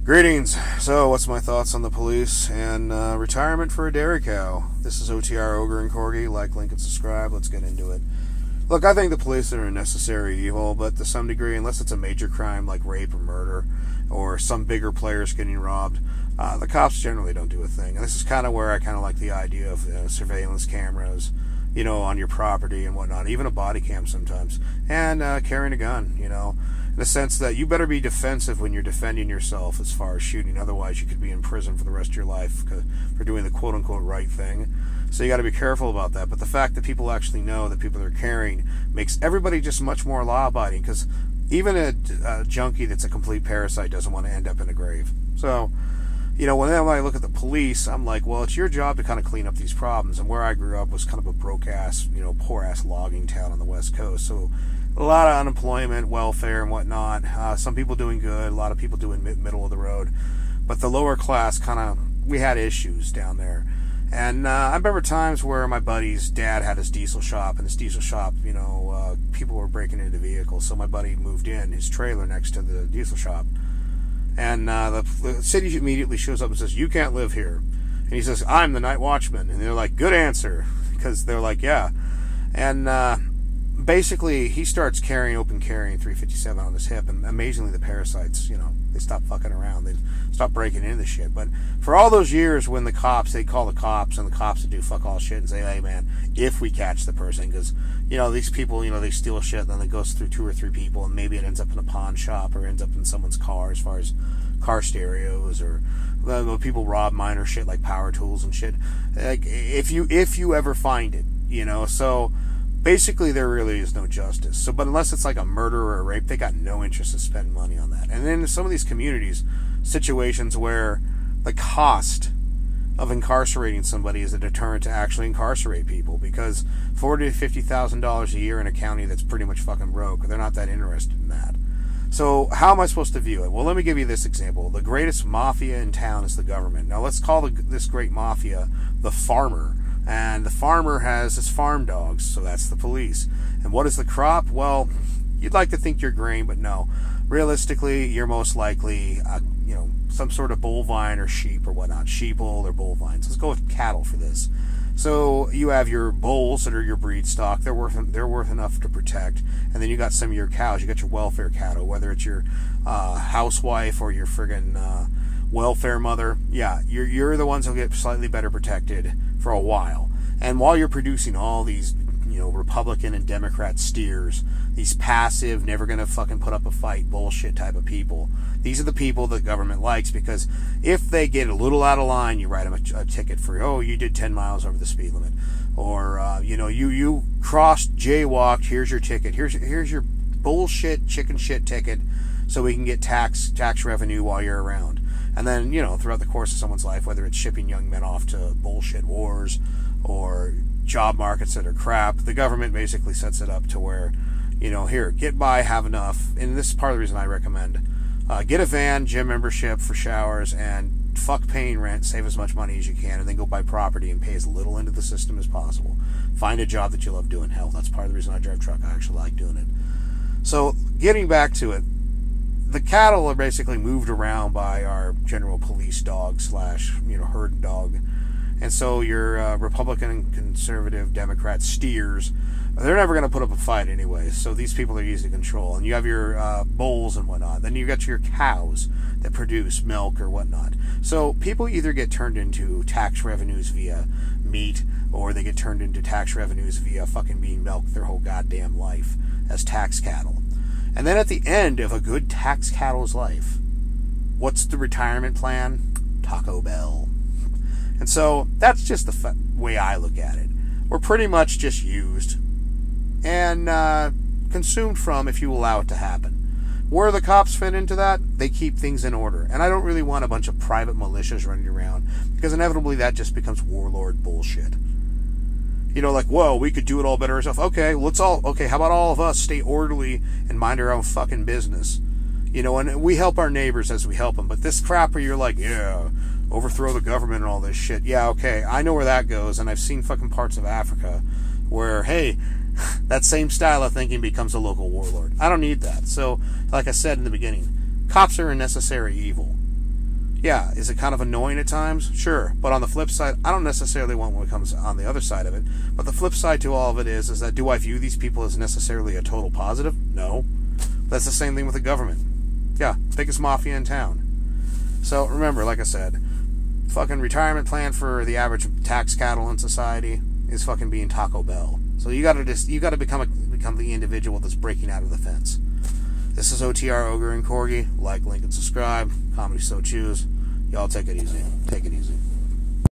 Greetings. So, what's my thoughts on the police and retirement for a dairy cow? This is OTR Ogre and Corgi. Like, link, and subscribe. Let's get into it. Look, I think the police are a necessary evil, but to some degree, unless it's a major crime like rape or murder, or some bigger players getting robbed, the cops generally don't do a thing. And this is kind of where I kind of like the idea of surveillance cameras, you know, on your property and whatnot, even a body cam sometimes, and carrying a gun, you know, in the sense that you better be defensive when you're defending yourself as far as shooting. Otherwise, you could be in prison for the rest of your life for doing the quote-unquote right thing. So you got to be careful about that. But the fact that people actually know that people are carrying makes everybody just much more law-abiding, because even a junkie that's a complete parasite doesn't want to end up in a grave. So, you know, when I look at the police, I'm like, well, it's your job to kind of clean up these problems. And where I grew up was kind of a broke-ass, you know, poor-ass logging town on the West Coast. So a lot of unemployment, welfare, and whatnot. Some people doing good, a lot of people doing middle of the road. But the lower class we had issues down there. And I remember times where my buddy's dad had his diesel shop, and his diesel shop, you know, people were breaking into vehicles. So my buddy moved in his trailer next to the diesel shop. And the city immediately shows up and says, "You can't live here." And he says, "I'm the night watchman." And they're like, "Good answer." Because they're like, yeah. And basically, he starts open carrying 357 on his hip. And amazingly, the parasites, you know, they stop fucking around. They stop breaking into shit. But for all those years when they'd call the cops, and the cops would do fuck all shit and say, "Hey, man, if we catch the person," because, you know, these people, you know, they steal shit, and then it goes through 2 or 3 people, and maybe it ends up in a pawn shop or ends up in someone's car, as far as car stereos, or people rob minor shit like power tools and shit. Like, if you ever find it, you know, so basically there really is no justice. So, but unless it's like a murder or a rape, they got no interest in spending money on that. And then in some of these communities, situations where the cost of incarcerating somebody is a deterrent to actually incarcerate people, because $40,000 to $50,000 a year in a county that's pretty much fucking broke, they're not that interested in that. So how am I supposed to view it? Well, let me give you this example. The greatest mafia in town is the government. Now let's call this great mafia the farmer. And the farmer has his farm dogs, so that's the police. And what is the crop? Well, you'd like to think you're grain, but no. Realistically, you're most likely, you know, some sort of bovine or sheep or whatnot. Sheeple or bovines. Let's go with cattle for this. So you have your bulls that are your breed stock. They're worth enough to protect. And then you got some of your cows. You got your welfare cattle, whether it's your housewife or your friggin' welfare mother. Yeah, you're the ones who'll get slightly better protected for a while. And while you're producing all these, you know, Republican and Democrat steers, these passive, never gonna fucking put up a fight bullshit type of people, these are the people the government likes, because if they get a little out of line, you write them a ticket for, oh, you did 10 miles over the speed limit, or you know, you crossed, jaywalked, here's your ticket, here's your bullshit chicken shit ticket, so we can get tax revenue while you're around. And then, you know, throughout the course of someone's life, whether it's shipping young men off to bullshit wars or job markets that are crap, the government basically sets it up to where, you know, here, get by, have enough. And this is part of the reason I recommend get a van, gym membership for showers, and fuck paying rent, save as much money as you can, and then go buy property and pay as little into the system as possible. Find a job that you love doing. Hell, that's part of the reason I drive truck. I actually like doing it. So, getting back to it, the cattle are basically moved around by our general police dog / you know, herd dog. And so your Republican and conservative Democrat steers, they're never going to put up a fight anyway. So these people are easy to control. And you have your bulls and whatnot. Then you got your cows that produce milk or whatnot. So people either get turned into tax revenues via meat, or they get turned into tax revenues via fucking being milked their whole goddamn life as tax cattle. And then at the end of a good tax cattle's life, what's the retirement plan? Taco Bell. And so that's just the way I look at it. We're pretty much just used and consumed from, if you allow it to happen. Where the cops fit into that, they keep things in order. And I don't really want a bunch of private militias running around, because inevitably that just becomes warlord bullshit. You know, like, whoa, we could do it all better ourselves. Okay, how about all of us stay orderly and mind our own fucking business? You know, and we help our neighbors as we help them. But this crap where you're like, yeah, overthrow the government and all this shit. Yeah, okay, I know where that goes, and I've seen fucking parts of Africa where, hey, that same style of thinking becomes a local warlord. I don't need that. So, like I said in the beginning, cops are a necessary evil. Yeah, is it kind of annoying at times? Sure. But on the flip side, I don't necessarily want what comes on the other side of it. But the flip side to all of it is that do I view these people as necessarily a total positive? No. That's the same thing with the government. Yeah, biggest mafia in town. So remember, like I said, fucking retirement plan for the average tax cattle in society is fucking being Taco Bell. So you gotta become the individual that's breaking out of the fence. This is OTR Ogre and Corgi. Like, link, and subscribe. Comedy So Choose. Y'all take it easy. Take it easy.